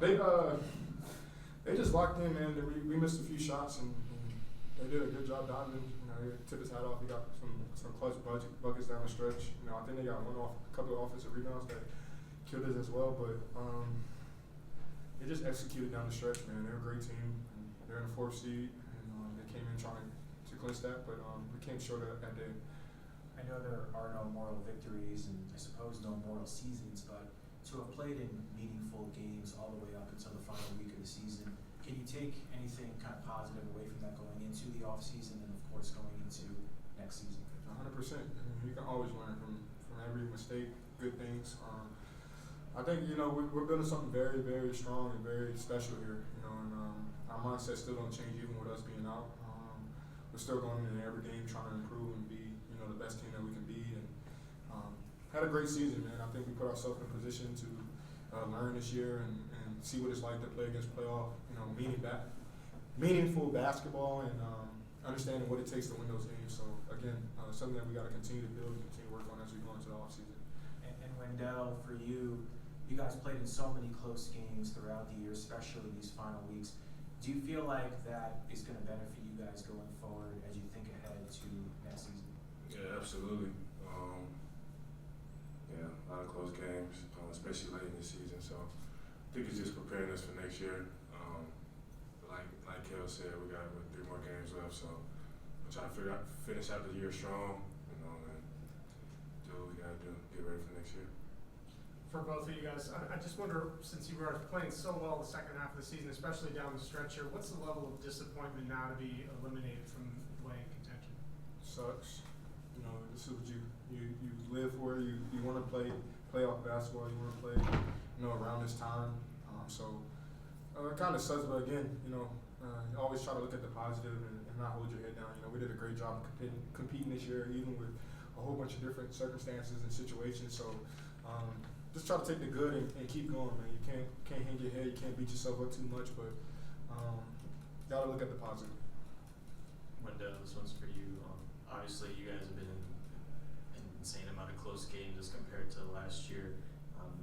They they just locked in, man. We missed a few shots and they did a good job diving. You know, he tipped his hat off. He got some clutch buckets down the stretch. You know, I think they got a couple of offensive rebounds that killed us as well. But they just executed down the stretch, man. They're a great team. They're in the 4th seed, and they came in trying to clinch that, but we came short of that day. I know there are no moral victories and I suppose no moral seasons, but to have played in meaningful games all the way up until the final week of the season, can you take anything kind of positive away from that going into the off season and of course going into next season? 100%. You can always learn from every mistake, good things. I think, you know, we're building something very, very strong and very special here, you know, and our mindset still don't change even with us being out. We're still going in every game trying to improve and be, you know, the best team that we can be. And had a great season, man. I think we put ourselves in a position to learn this year and see what it's like to play against playoff, you know, meaningful basketball and understanding what it takes to win those games. So, again, something that we got to continue to build and continue to work on as we go into the offseason. And Wendell, for you, you guys played in so many close games throughout the year, especially these final weeks. Do you feel like that is going to benefit you guys going forward as you think ahead to next season? Yeah, absolutely. Yeah, a lot of close games, especially late in the season. So I think it's just preparing us for next year. Like Kel said, we got 3 more games left, so we're trying to finish out the year strong, you know, and do what we got to do, get ready for next year. For both of you guys, I just wonder, since you were playing so well the second half of the season, especially down the stretch here, what's the level of disappointment now to be eliminated from playing contention? Sucks. You know, this is what you live for. You want to play playoff basketball. You want to play, you know, around this time. It kind of sucks, but again, you know, you always try to look at the positive and not hold your head down. You know, we did a great job competing this year, even with a whole bunch of different circumstances and situations. So. Just try to take the good and keep going, man. You can't hang your head. You can't beat yourself up too much, but gotta look at the positive. Wendell, this one's for you. Obviously, you guys have been in an insane amount of close games as compared to last year.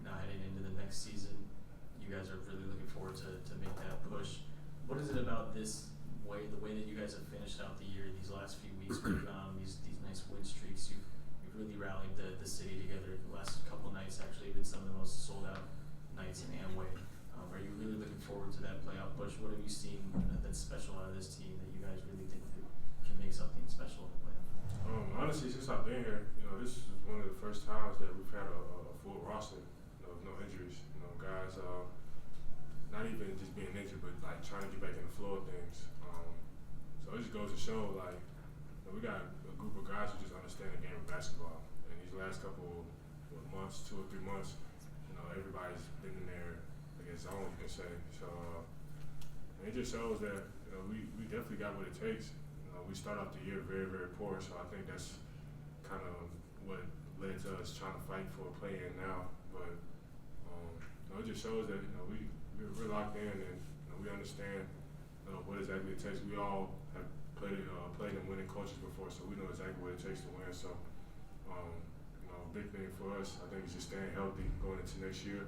Now heading into the next season, you guys are really looking forward to make that push. What is it about this way, the way that you guys have finished out the year, these last few weeks, these nice win streaks? You've really rallied the city together the last couple nights, actually been some of the most sold out nights in Amway. Are you really looking forward to that playoff push? What have you seen that's special out of this team that you guys really think that can make something special in the playoff? Honestly, since I've been here, you know, this is one of the first times that we've had a full roster, you know, no injuries. You know, guys, not even just being injured, but like trying to get back in the flow of things. So it just goes to show, like, you know, we got a group of guys who just understand the game of basketball. And these last couple months, 2 or 3 months, you know, everybody's been in there, like, it's zone, you can say. So it just shows that, you know, we definitely got what it takes. You know, we start off the year very, very poor, so I think that's kind of what led to us trying to fight for a play-in now. But you know, it just shows that, you know, we're locked in and, you know, we understand, you know, what exactly it takes. We all have played in winning cultures before, so we know exactly what it takes to win. So, you know, a big thing for us, I think, is just staying healthy going into next year,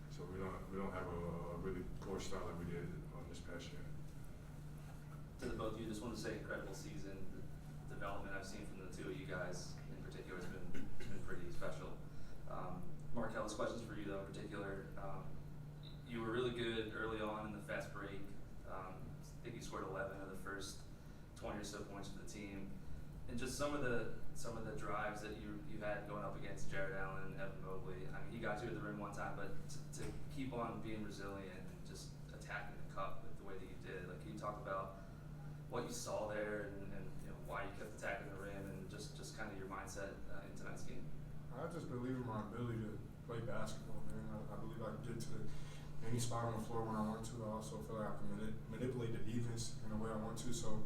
so we don't have a really poor start like we did this past year. To the both of you, just want to say incredible season. The development I've seen from the 2 of you guys in particular has been pretty special. Markelle, this question's for you though in particular. You were really good early on in the fast break. I think you scored 11 of the first 20 or so points for the team. And just some of the drives that you had going up against Jared Allen and Evan Mobley. I mean, he got you at the rim one time, but to keep on being resilient and just attacking the cup with the way that you did, like, can you talk about what you saw there and you know, why you kept attacking the rim and just kind of your mindset in tonight's game? I just believe in my ability to play basketball, man. I believe I can get to any spot on the floor when I want to. I also feel like I can manipulate the defense in the way I want to. So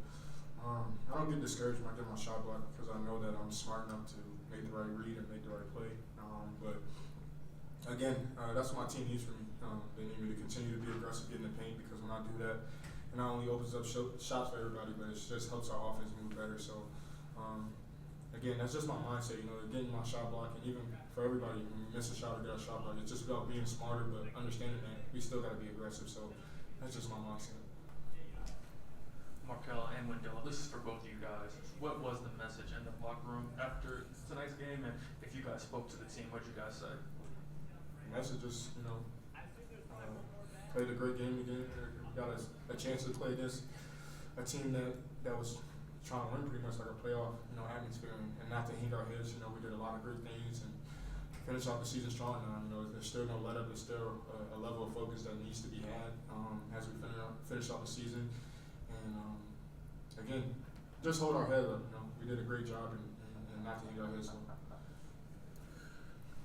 I don't get discouraged when I get my shot block because I know that I'm smart enough to make the right read and make the right play. But again, that's what my team needs from me. They need me to continue to be aggressive, get in the paint, because when I do that, it not only opens up shots for everybody, but it just helps our offense move better. So again, that's just my mindset. You know, getting my shot block, and even for everybody. When we miss a shot or get a shot, like it's just about being smarter, but understanding that we still got to be aggressive. So that's just my mindset. Markelle and Wendell, this is for both of you guys. What was the message in the locker room after tonight's game? And if you guys spoke to the team, what did you guys say? The message is, played a great game again. Got a chance to play against a team that was trying to win pretty much like a playoff, atmosphere, and not to hang our heads. We did a lot of great things and finish off the season strong. Now, there's still no let up. There's still a level of focus that needs to be had as we finish off the season. And again, just hold our head up. We did a great job and not to hang our heads low.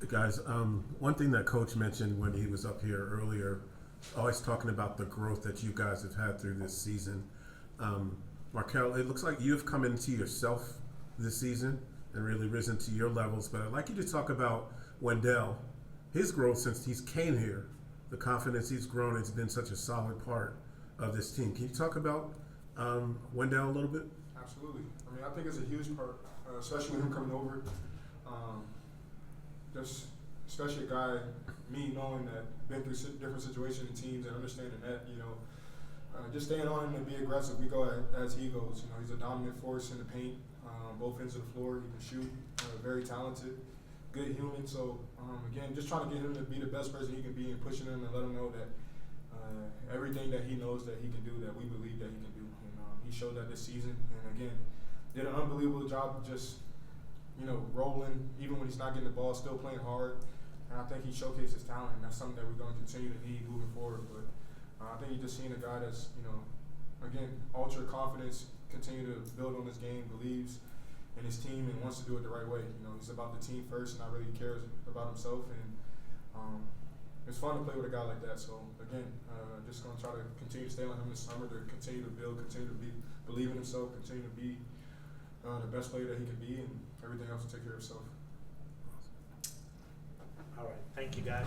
Guys, one thing that Coach mentioned when he was up here earlier, always talking about the growth that you guys have had through this season. Markelle, it looks like you've come into yourself this season and really risen to your levels, but I'd like you to talk about Wendell, his growth since he's came here, the confidence he's grown. It's been such a solid part of this team. Can you talk about Wendell a little bit? Absolutely. I think it's a huge part, especially with him coming over. Just especially a guy, me knowing that been through different situations and teams and understanding that, just staying on him and be aggressive. We go as he goes. He's a dominant force in the paint, both ends of the floor. He can shoot, very talented, good human. So again, just trying to get him to be the best person he can be and pushing him and let him know that everything that he knows that he can do, that we believe that he can do. And he showed that this season. And again, did an unbelievable job of just rolling, even when he's not getting the ball, still playing hard. And I think he showcased his talent, and that's something that we're going to continue to need moving forward. But I think you're just seeing a guy that's, again, ultra confidence, continue to build on his game, believes in his team, and wants to do it the right way. He's about the team first, and not really cares about himself. And it's fun to play with a guy like that. So again, just going to try to continue to stay on him this summer, to continue to build, continue to believe in himself, continue to be the best player that he can be, and everything else will take care of itself. All right. Thank you, guys.